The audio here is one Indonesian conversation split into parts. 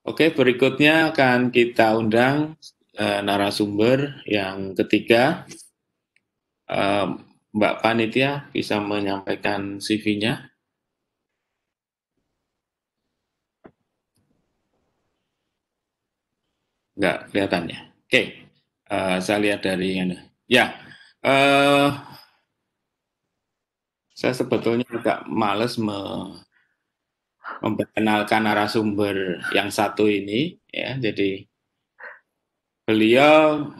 Oke, berikutnya akan kita undang narasumber yang ketiga. Mbak Panitia bisa menyampaikan CV-nya? Nggak kelihatan ya. Oke, saya lihat dari ini. Ya, eh, saya sebetulnya agak males memperkenalkan narasumber yang satu ini, ya. Jadi beliau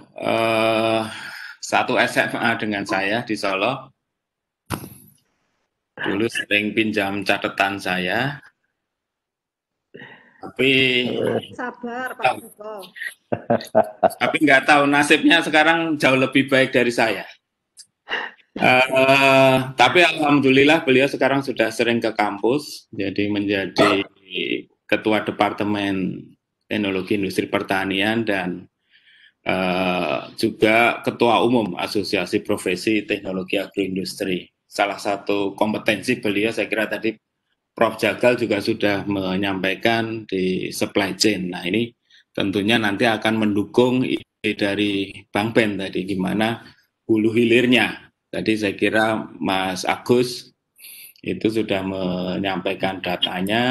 satu SMA dengan saya di Solo. Dulu sering pinjam catatan saya, tapi Sabar Pak Joko. tapi nggak tahu nasibnya sekarang jauh lebih baik dari saya. Tapi alhamdulillah beliau sekarang sudah sering ke kampus, jadi menjadi ketua departemen teknologi industri pertanian dan juga ketua umum Asosiasi Profesi Teknologi Agroindustri. Salah satu kompetensi beliau saya kira tadi Prof. Jagal juga sudah menyampaikan di supply chain. Nah ini tentunya nanti akan mendukung ide dari Bang Ben tadi, gimana hulu hilirnya. Tadi saya kira Mas Agus itu sudah menyampaikan datanya,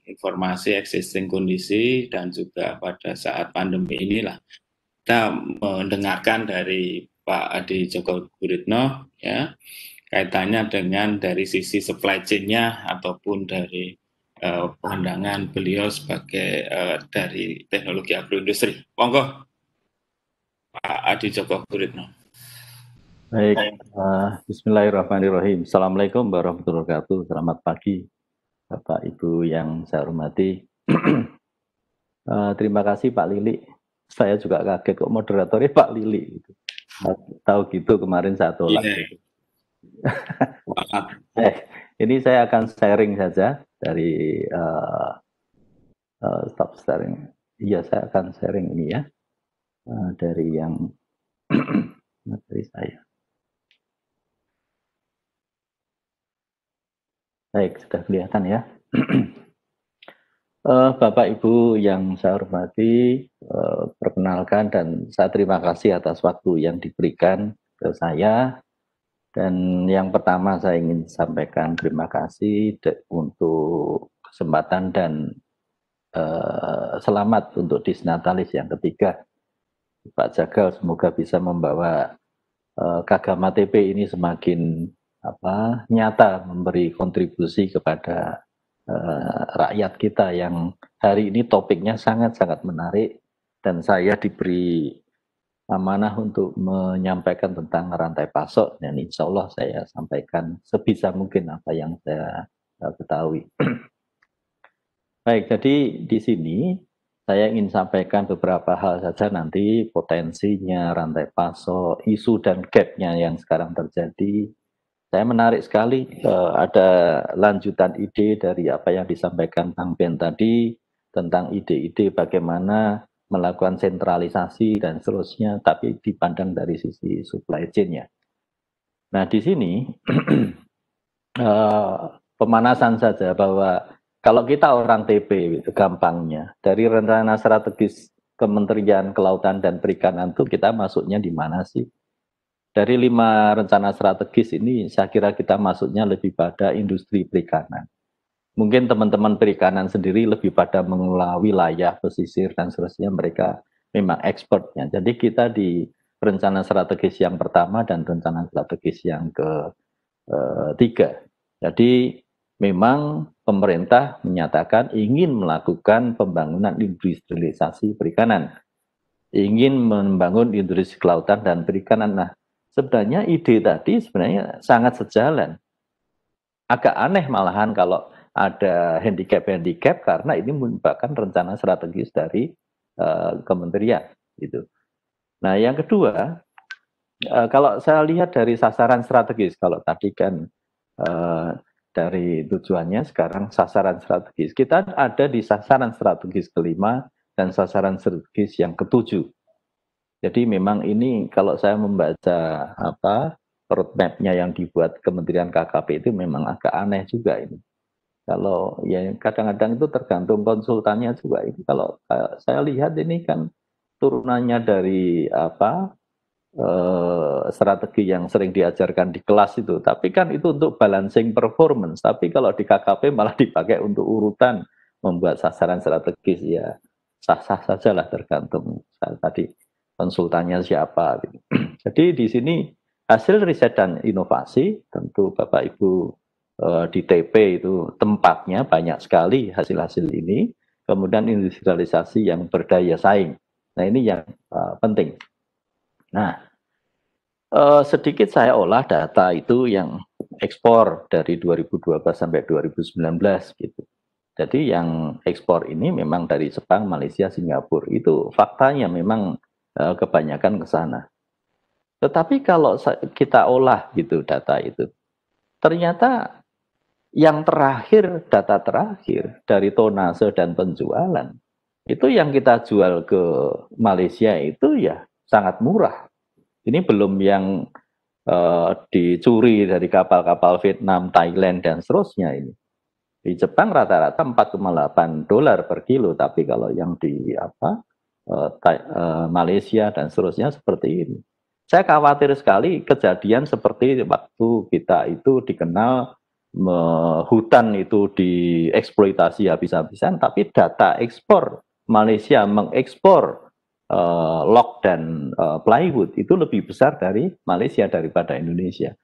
informasi existing kondisi, dan juga pada saat pandemi inilah kita mendengarkan dari Pak Adi Joko Guritno, ya, kaitannya dengan dari sisi supply chain-nya ataupun dari pandangan beliau sebagai dari teknologi agroindustri. Monggo Pak Adi Joko Guritno. Baik, bismillahirrahmanirrahim. Assalamualaikum warahmatullahi wabarakatuh. Selamat pagi, Bapak Ibu yang saya hormati. Terima kasih Pak Lili. Saya juga kaget kok moderatornya Pak Lili. Tahu gitu kemarin saya tolak. Ini saya akan sharing saja dari stop sharing. Iya, saya akan sharing ini ya dari yang materi saya. Baik, sudah kelihatan ya. Bapak Ibu yang saya hormati, perkenalkan dan saya terima kasih atas waktu yang diberikan ke saya. Dan yang pertama saya ingin sampaikan terima kasih untuk kesempatan dan selamat untuk Disnatalis yang ketiga. Pak Jagal semoga bisa membawa Kagama TP ini semakin nyata memberi kontribusi kepada rakyat kita yang hari ini topiknya sangat-sangat menarik dan saya diberi amanah untuk menyampaikan tentang rantai pasok dan insya Allah saya sampaikan sebisa mungkin apa yang saya ketahui. Baik, jadi di sini saya ingin sampaikan beberapa hal saja nanti potensinya, rantai pasok, isu dan gap-nya yang sekarang terjadi. Saya menarik sekali ada lanjutan ide dari apa yang disampaikan Bang Ben tadi tentang ide-ide bagaimana melakukan sentralisasi dan seterusnya, tapi dipandang dari sisi supply chain-nya. Nah di sini pemanasan saja bahwa kalau kita orang TP itu gampangnya dari rencana strategis Kementerian Kelautan dan Perikanan itu kita masuknya di mana sih? Dari 5 rencana strategis ini saya kira kita masuknya lebih pada industri perikanan. Mungkin teman-teman perikanan sendiri lebih pada mengelola wilayah, pesisir dan seterusnya mereka memang expertnya. Jadi kita di rencana strategis yang pertama dan rencana strategis yang ketiga. Jadi memang pemerintah menyatakan ingin melakukan pembangunan industrialisasi perikanan. Ingin membangun industri kelautan dan perikanan. Nah, sebenarnya ide tadi sebenarnya sangat sejalan. Agak aneh malahan kalau ada handicap karena ini merupakan rencana strategis dari kementerian gitu. Nah, yang kedua, kalau saya lihat dari sasaran strategis, kalau tadi kan dari tujuannya sekarang sasaran strategis, kita ada di sasaran strategis kelima dan sasaran strategis yang ketujuh. Jadi memang ini kalau saya membaca roadmap-nya yang dibuat Kementerian KKP itu memang agak aneh juga ini. Kalau ya kadang-kadang itu tergantung konsultannya juga. Itu kalau saya lihat ini kan turunannya dari apa strategi yang sering diajarkan di kelas itu. Tapi kan itu untuk balancing performance. Tapi kalau di KKP malah dipakai untuk urutan membuat sasaran strategis ya sah-sah saja lah tergantung tadi konsultannya siapa. Gitu. Jadi di sini hasil riset dan inovasi tentu Bapak Ibu di TP itu tempatnya banyak sekali hasil-hasil ini. Kemudian industrialisasi yang berdaya saing. Nah ini yang penting. Nah sedikit saya olah data itu yang ekspor dari 2012 sampai 2019 gitu. Jadi yang ekspor ini memang dari Jepang, Malaysia, Singapura. Itu faktanya memang kebanyakan ke sana. Tetapi kalau kita olah gitu data itu, ternyata yang terakhir, data terakhir dari tonase dan penjualan, itu yang kita jual ke Malaysia itu ya sangat murah. Ini belum yang dicuri dari kapal-kapal Vietnam, Thailand, dan seterusnya ini. Di Jepang rata-rata 4,8 dolar per kilo, tapi kalau yang di Malaysia dan seterusnya seperti ini. Saya khawatir sekali kejadian seperti waktu kita itu dikenal hutan itu dieksploitasi habis-habisan, tapi data ekspor Malaysia mengekspor log dan plywood itu lebih besar dari Malaysia daripada Indonesia.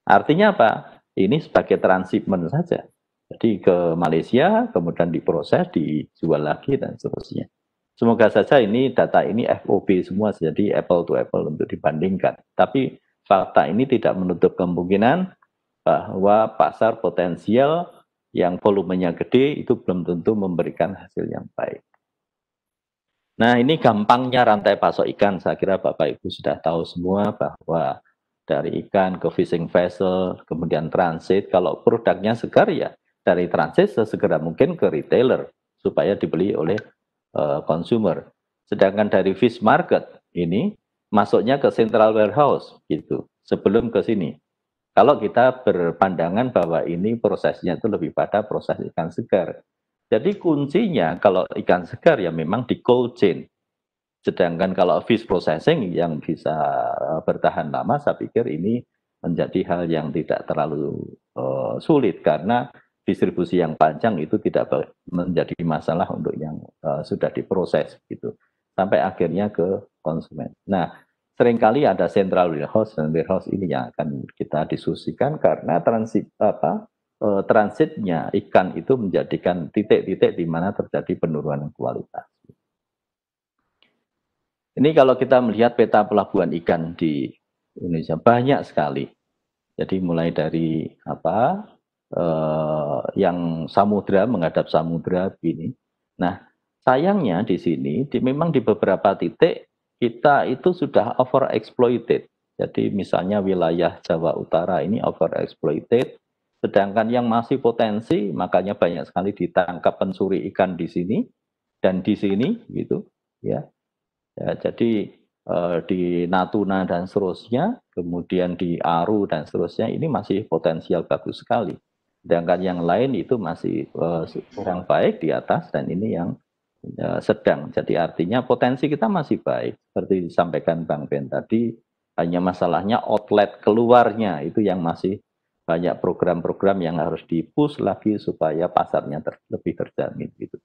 Artinya apa? Ini sebagai transshipment saja. Jadi ke Malaysia, kemudian diproses, dijual lagi dan seterusnya. Semoga saja ini data ini FOB semua, jadi apple to apple untuk dibandingkan. Tapi fakta ini tidak menutup kemungkinan bahwa pasar potensial yang volumenya gede itu belum tentu memberikan hasil yang baik. Nah ini gampangnya rantai pasok ikan, saya kira Bapak Ibu sudah tahu semua bahwa dari ikan ke fishing vessel, kemudian transit, kalau produknya segar ya dari transit sesegera mungkin ke retailer supaya dibeli oleh consumer. Sedangkan dari fish market ini masuknya ke central warehouse gitu sebelum ke sini. Kalau kita berpandangan bahwa ini prosesnya itu lebih pada proses ikan segar. Jadi kuncinya kalau ikan segar ya memang di cold chain. Sedangkan kalau fish processing yang bisa bertahan lama, saya pikir ini menjadi hal yang tidak terlalu sulit karena distribusi yang panjang itu tidak menjadi masalah untuk yang sudah diproses gitu sampai akhirnya ke konsumen. Nah, seringkali ada central warehouse dan warehouse ini yang akan kita diskusikan karena transitnya ikan itu menjadikan titik-titik di mana terjadi penurunan kualitas. Ini kalau kita melihat peta pelabuhan ikan di Indonesia banyak sekali. Jadi mulai dari yang samudra menghadap samudra begini. Nah, sayangnya di sini memang di beberapa titik kita itu sudah overexploited. Jadi misalnya wilayah Jawa Utara ini overexploited, sedangkan yang masih potensi makanya banyak sekali ditangkap pencuri ikan di sini dan di sini gitu ya. Ya, jadi di Natuna dan seterusnya, kemudian di Aru dan seterusnya ini masih potensial bagus sekali. Sedangkan yang lain itu masih kurang baik di atas dan ini yang sedang. Jadi artinya potensi kita masih baik. Seperti disampaikan Bang Ben tadi, hanya masalahnya outlet keluarnya itu yang masih banyak program-program yang harus di-push lagi supaya pasarnya lebih terjamin gitu.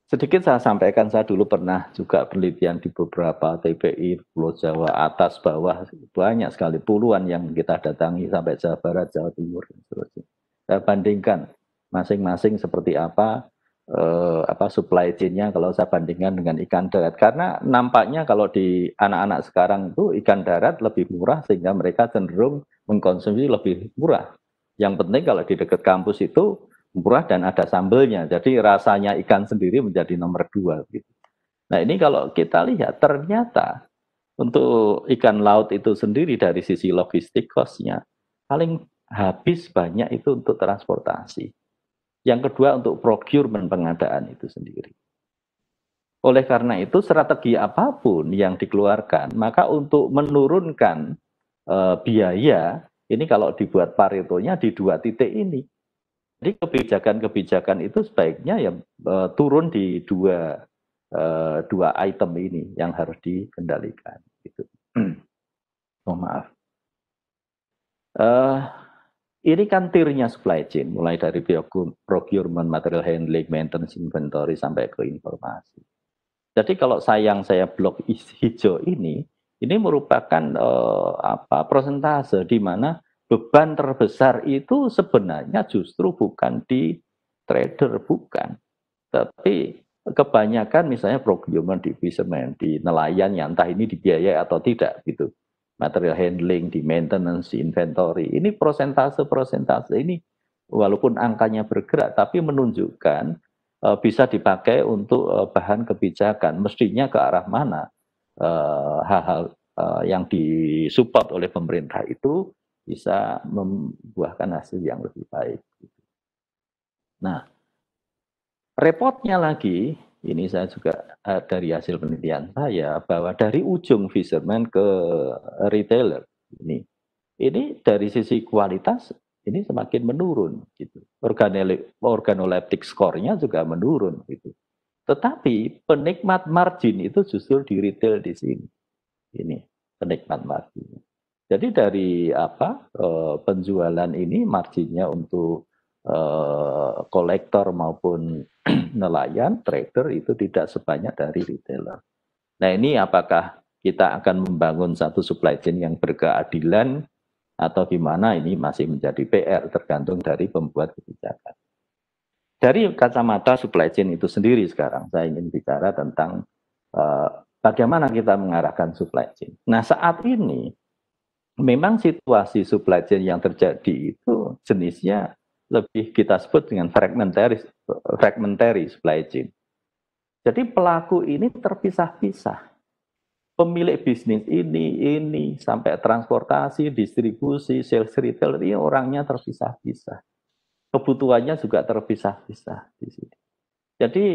Sedikit saya sampaikan, saya dulu pernah juga penelitian di beberapa TPI, Pulau Jawa, atas, bawah, banyak sekali, puluhan yang kita datangi sampai Jawa Barat, Jawa Timur, dan seterusnya. Saya bandingkan masing-masing seperti apa supply chain-nya kalau saya bandingkan dengan ikan darat. Karena nampaknya kalau di anak-anak sekarang itu ikan darat lebih murah sehingga mereka cenderung mengkonsumsi lebih murah. Yang penting kalau di dekat kampus itu murah dan ada sambelnya. Jadi rasanya ikan sendiri menjadi nomor 2 gitu. Nah, ini kalau kita lihat ternyata untuk ikan laut itu sendiri dari sisi logistik cost-nya paling habis banyak itu untuk transportasi. Yang kedua untuk procurement pengadaan itu sendiri. Oleh karena itu strategi apapun yang dikeluarkan, maka untuk menurunkan biaya, ini kalau dibuat Paretonya di 2 titik ini. Jadi kebijakan-kebijakan itu sebaiknya ya turun di dua item ini yang harus dikendalikan. Gitu. Oh maaf. Ini kan tirnya supply chain, mulai dari procurement, material handling, maintenance, inventory sampai ke informasi. Jadi kalau saya blok hijau ini merupakan persentase di mana beban terbesar itu sebenarnya justru bukan di trader, bukan. Tapi kebanyakan misalnya procurement di fisherman, di nelayan yang entah ini dibiayai atau tidak gitu. Material handling, di maintenance, di inventory. Ini persentase ini walaupun angkanya bergerak tapi menunjukkan bisa dipakai untuk bahan kebijakan. Mestinya ke arah mana hal-hal yang disupport oleh pemerintah itu bisa membuahkan hasil yang lebih baik. Nah, repotnya lagi, ini saya juga dari hasil penelitian saya, bahwa dari ujung fisherman ke retailer, ini dari sisi kualitas, ini semakin menurun. Gitu. Organoleptic score-nya juga menurun. Gitu. Tetapi penikmat margin itu justru di retail di sini. Ini penikmat margin. Jadi dari penjualan ini marginnya untuk kolektor maupun nelayan, trader itu tidak sebanyak dari retailer. Nah ini apakah kita akan membangun satu supply chain yang berkeadilan atau gimana, ini masih menjadi PR tergantung dari pembuat kebijakan. Dari kacamata supply chain itu sendiri sekarang saya ingin bicara tentang bagaimana kita mengarahkan supply chain. Nah saat ini memang situasi supply chain yang terjadi itu jenisnya lebih kita sebut dengan fragmentary supply chain. Jadi pelaku ini terpisah-pisah. Pemilik bisnis ini sampai transportasi, distribusi, sales retail ini orangnya terpisah-pisah. Kebutuhannya juga terpisah-pisah di sini. Jadi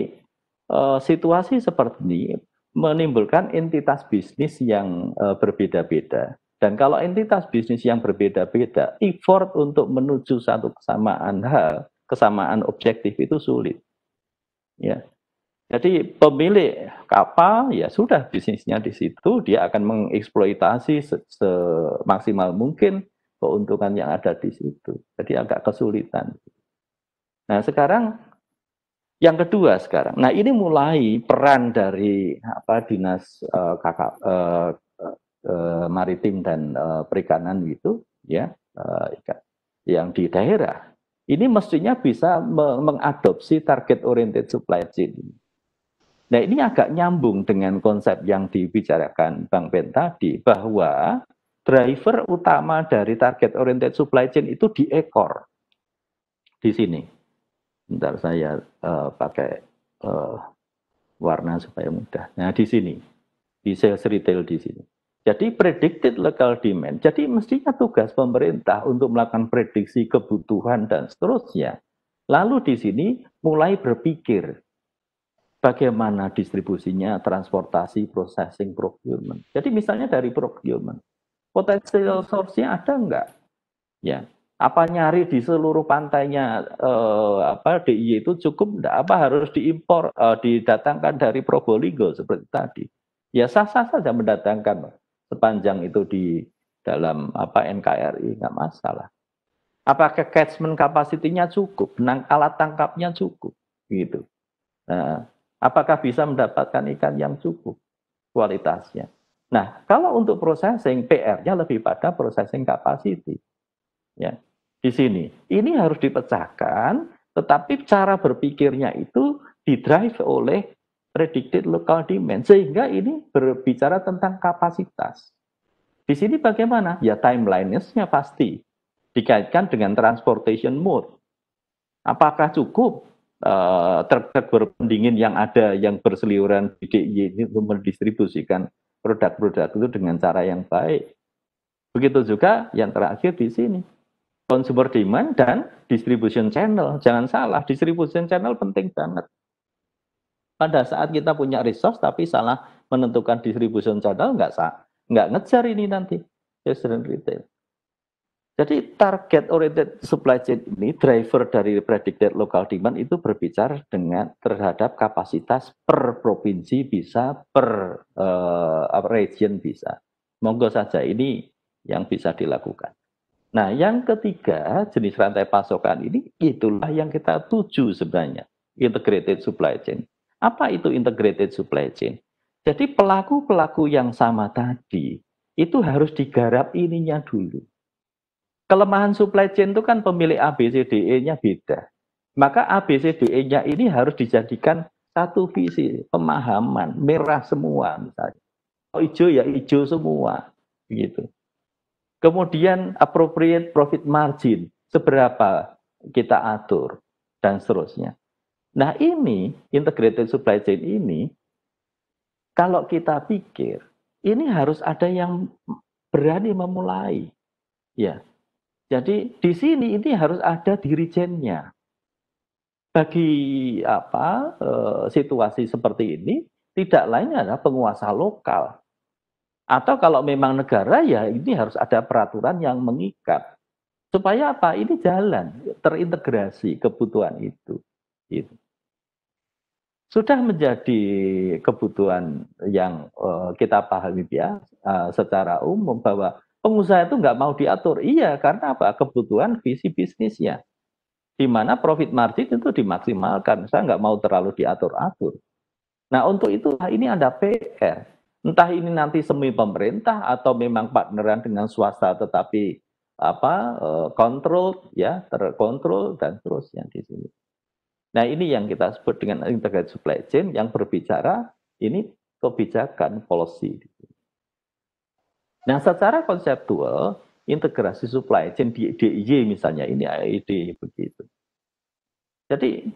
situasi seperti ini menimbulkan entitas bisnis yang berbeda-beda. Dan kalau entitas bisnis yang berbeda-beda, effort untuk menuju satu kesamaan objektif itu sulit. Ya. Jadi pemilik kapal ya sudah bisnisnya di situ, dia akan mengeksploitasi semaksimal mungkin keuntungan yang ada di situ. Jadi agak kesulitan. Nah sekarang yang kedua sekarang, nah ini mulai peran dari dinas maritim dan perikanan gitu ya yang di daerah ini mestinya bisa mengadopsi target oriented supply chain. Nah ini agak nyambung dengan konsep yang dibicarakan Bang Ben tadi bahwa driver utama dari target oriented supply chain itu di ekor di sini. Bentar saya pakai warna supaya mudah. Nah di sini di sales retail di sini. Jadi predicted local demand. Jadi mestinya tugas pemerintah untuk melakukan prediksi kebutuhan dan seterusnya. Lalu di sini mulai berpikir bagaimana distribusinya, transportasi, processing, procurement. Jadi misalnya dari procurement, potensial source-nya ada enggak? Ya, apa nyari di seluruh pantainya DIY itu cukup enggak? Apa harus diimpor, didatangkan dari Probolinggo seperti tadi? Ya sah-sah saja mendatangkan sepanjang itu di dalam NKRI, nggak masalah. Apakah catchment capacity-nya cukup, alat tangkapnya cukup, gitu. Nah, apakah bisa mendapatkan ikan yang cukup kualitasnya? Nah, kalau untuk processing, PR-nya lebih pada processing capacity. Ya, di sini ini harus dipecahkan, tetapi cara berpikirnya itu didrive oleh predicted local demand, sehingga ini berbicara tentang kapasitas. Di sini bagaimana? Ya timeline-nya pasti dikaitkan dengan transportation mode. Apakah cukup truk berpendingin yang ada yang berseliweran di DIY ini untuk mendistribusikan produk-produk itu dengan cara yang baik? Begitu juga yang terakhir di sini, consumer demand dan distribution channel. Jangan salah, distribution channel penting banget. Pada saat kita punya resource tapi salah menentukan distribution channel, nggak ngejar ini nanti resident retail. Jadi target oriented supply chain ini, driver dari predicted local demand itu berbicara terhadap kapasitas per provinsi bisa, per region bisa. Monggo saja ini yang bisa dilakukan. Nah, yang ketiga jenis rantai pasokan ini itulah yang kita tuju sebenarnya, integrated supply chain. Apa itu integrated supply chain? Jadi pelaku-pelaku yang sama tadi itu harus digarap ininya dulu. Kelemahan supply chain itu kan pemilik ABCDE-nya beda. Maka ABCDE-nya ini harus dijadikan satu visi, pemahaman, merah semua misalnya. Oh, hijau ya hijau semua, gitu. Kemudian appropriate profit margin, seberapa kita atur, dan seterusnya. Nah ini, integrated supply chain ini, kalau kita pikir, ini harus ada yang berani memulai. Ya, jadi di sini ini harus ada dirijennya. Bagi situasi seperti ini tidak lain adalah penguasa lokal. Atau kalau memang negara ya ini harus ada peraturan yang mengikat. Supaya apa? Ini jalan terintegrasi kebutuhan itu. Gitu. Sudah menjadi kebutuhan yang kita pahami secara umum bahwa pengusaha itu nggak mau diatur. Iya, karena apa? Kebutuhan visi bisnisnya. Di mana profit margin itu dimaksimalkan. Saya nggak mau terlalu diatur-atur. Nah, untuk itu ini ada PR. Entah ini nanti semi pemerintah atau memang partneran dengan swasta tetapi kontrol ya, terkontrol dan seterusnya di sini. Nah, ini yang kita sebut dengan integrated supply chain yang berbicara ini kebijakan policy. Nah, secara konseptual, integrasi supply chain di DIY misalnya, ini AID begitu. Jadi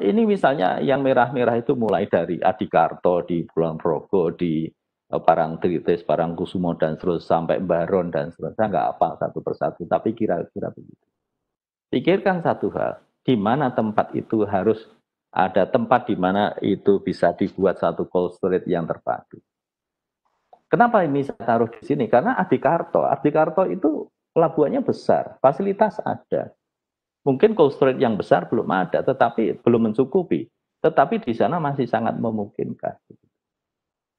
ini misalnya yang merah-merah itu mulai dari Adikarto di Kulon Progo, di Parangtritis, Parangkusumo dan seterusnya sampai Baron dan seterusnya, nggak apa satu persatu, tapi kira-kira begitu. Pikirkan satu hal, di mana tempat itu harus ada tempat di mana itu bisa dibuat satu cold storage yang terpadu. Kenapa ini saya taruh di sini? Karena Adikarto itu pelabuhannya besar, fasilitas ada. Mungkin cold storage yang besar belum ada, tetapi belum mencukupi. Tetapi di sana masih sangat memungkinkan.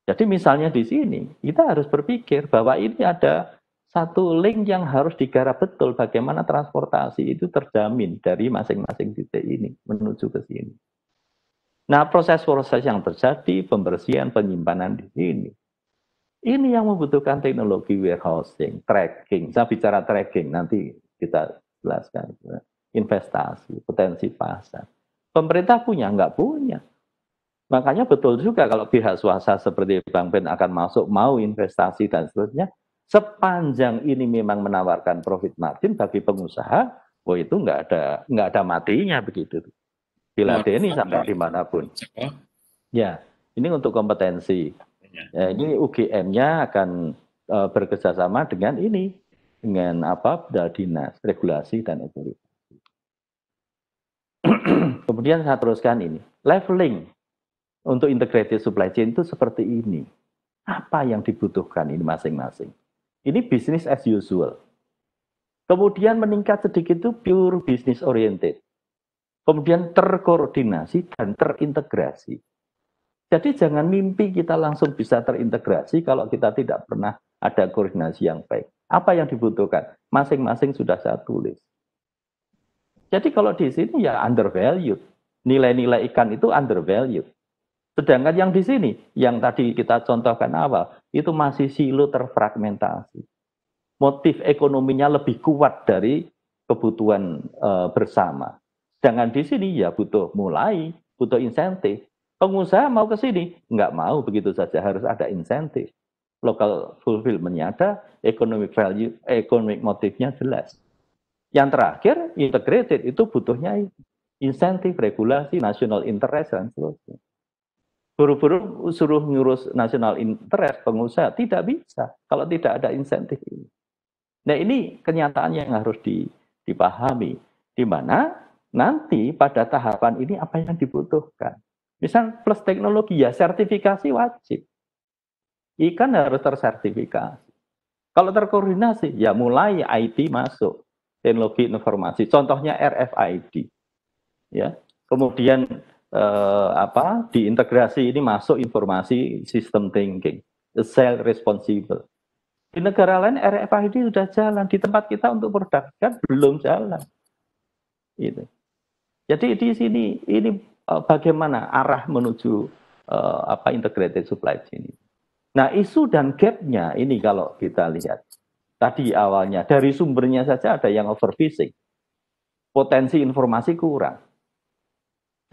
Jadi misalnya di sini, kita harus berpikir bahwa ini ada satu link yang harus digarap betul bagaimana transportasi itu terjamin dari masing-masing titik ini menuju ke sini. Nah, proses-proses yang terjadi, pembersihan, penyimpanan di sini. Ini yang membutuhkan teknologi warehousing, tracking. Saya bicara tracking, nanti kita jelaskan. Investasi, potensi pasar. Pemerintah punya, nggak punya. Makanya betul juga kalau pihak swasta seperti Bank BEN akan masuk, mau investasi dan seterusnya, sepanjang ini memang menawarkan profit margin bagi pengusaha, itu nggak ada matinya begitu. Bila ini sampai dimanapun. Ya, ini untuk kompetensi. Ya, ini UGM-nya akan bekerjasama dengan ini, dengan dinas regulasi dan otoritas. Kemudian saya teruskan ini, leveling untuk integrated supply chain itu seperti ini. Apa yang dibutuhkan ini masing-masing? Ini business as usual. Kemudian meningkat sedikit itu pure business oriented. Kemudian terkoordinasi dan terintegrasi. Jadi jangan mimpi kita langsung bisa terintegrasi kalau kita tidak pernah ada koordinasi yang baik. Apa yang dibutuhkan? Masing-masing sudah saya tulis. Jadi kalau di sini ya undervalued. Nilai-nilai ikan itu undervalued. Sedangkan yang di sini, yang tadi kita contohkan awal, itu masih silo terfragmentasi. Motif ekonominya lebih kuat dari kebutuhan bersama. Sedangkan di sini ya butuh mulai, butuh insentif. Pengusaha mau ke sini, nggak mau begitu saja, harus ada insentif. Local fulfillment-nya ada, economic value, economic motifnya jelas. Yang terakhir, integrated itu butuhnya insentif, regulasi, national interest, dan seterusnya. Buru-buru suruh ngurus national interest pengusaha, tidak bisa kalau tidak ada insentif ini. Nah ini kenyataan yang harus dipahami, di mana nanti pada tahapan ini apa yang dibutuhkan. Misal plus teknologi ya sertifikasi wajib. Ikan harus tersertifikasi. Kalau terkoordinasi, ya mulai IT masuk, teknologi informasi. Contohnya RFID, ya. Kemudian diintegrasi ini masuk informasi sistem thinking, self responsible. Di negara lain RFID sudah jalan, di tempat kita untuk production belum jalan. Gitu. Jadi di sini ini bagaimana arah menuju integrated supply chain. Nah, isu dan gap-nya ini kalau kita lihat tadi awalnya dari sumbernya saja ada yang overfishing, potensi informasi kurang.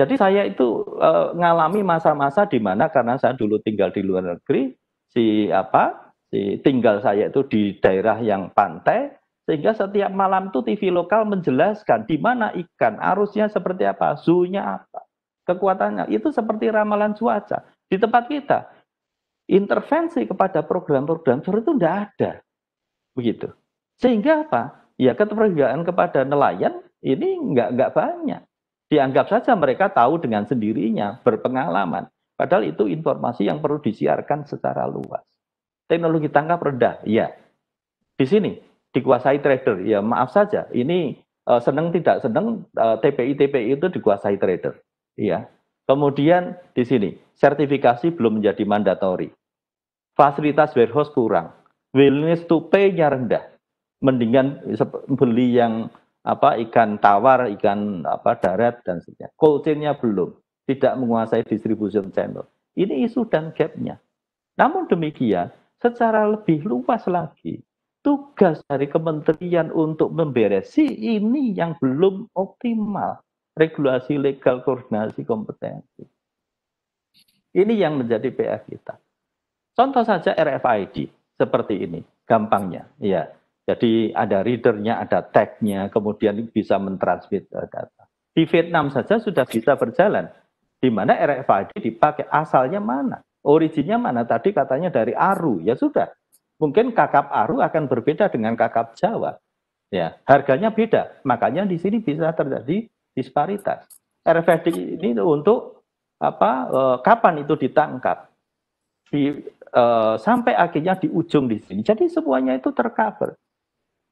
Jadi saya itu ngalami masa-masa di mana karena saya dulu tinggal di luar negeri, tinggal saya itu di daerah yang pantai, sehingga setiap malam itu TV lokal menjelaskan di mana ikan, arusnya seperti apa, suhunya apa, kekuatannya. Itu seperti ramalan cuaca. Di tempat kita, intervensi kepada program-program seperti itu tidak ada. Begitu. Sehingga apa? Ya ketergantungan kepada nelayan ini nggak banyak. Dianggap saja mereka tahu dengan sendirinya, berpengalaman. Padahal itu informasi yang perlu disiarkan secara luas. Teknologi tangkap rendah, ya. Di sini dikuasai trader, ya maaf saja. Ini senang tidak senang TPI itu dikuasai trader, ya. Kemudian di sini sertifikasi belum menjadi mandatori, fasilitas warehouse kurang, willingness to pay-nya rendah. Mendingan beli yang ikan tawar, ikan darat dan sebagainya. Cold chain-nya belum, tidak menguasai distribution channel. Ini isu dan gap-nya. Namun demikian, secara lebih luas lagi, tugas dari kementerian untuk memberesi ini yang belum optimal. Regulasi legal, koordinasi, kompetensi. Ini yang menjadi PR kita. Contoh saja RFID seperti ini, gampangnya. Ya, jadi ada readernya, ada tag-nya, kemudian bisa mentransmit data. Di Vietnam saja sudah bisa berjalan. Di mana RFID dipakai, asalnya mana? Originnya mana? Tadi katanya dari Aru, ya sudah. Mungkin kakap Aru akan berbeda dengan kakap Jawa. Ya, harganya beda. Makanya di sini bisa terjadi disparitas. RFID ini untuk kapan itu ditangkap? Sampai akhirnya di ujung di sini. Jadi semuanya itu tercover.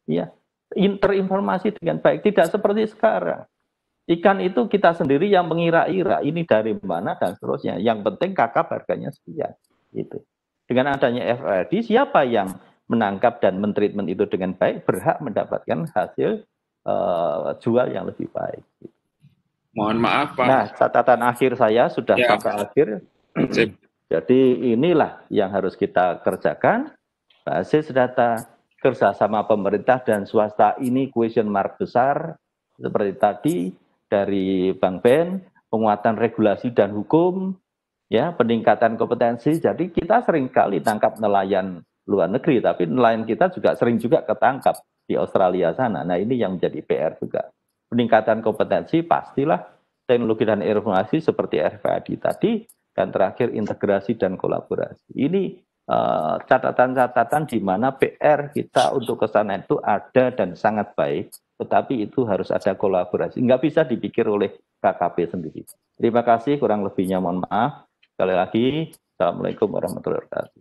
Ya, terinformasi dengan baik. Tidak seperti sekarang. Ikan itu kita sendiri yang mengira-ira ini dari mana dan seterusnya. Yang penting kakap harganya sekian. Gitu. Dengan adanya FRD, siapa yang menangkap dan mentreatment itu dengan baik berhak mendapatkan hasil jual yang lebih baik. Gitu. Mohon maaf Pak. Nah, catatan akhir saya sudah sampai akhir. Jadi inilah yang harus kita kerjakan. Basis data, kerjasama pemerintah dan swasta ini question mark besar. Seperti tadi dari Bang Ben, penguatan regulasi dan hukum, ya peningkatan kompetensi. Jadi kita sering kali tangkap nelayan luar negeri, tapi nelayan kita juga sering juga ketangkap di Australia sana. Nah ini yang menjadi PR juga. Peningkatan kompetensi pastilah teknologi dan informasi seperti RFID tadi, dan terakhir integrasi dan kolaborasi. Ini catatan-catatan di mana PR kita untuk ke sana itu ada dan sangat baik, tetapi itu harus ada kolaborasi. Nggak bisa dipikir oleh KKP sendiri. Terima kasih, kurang lebihnya mohon maaf. Sekali lagi, Assalamualaikum warahmatullahi wabarakatuh.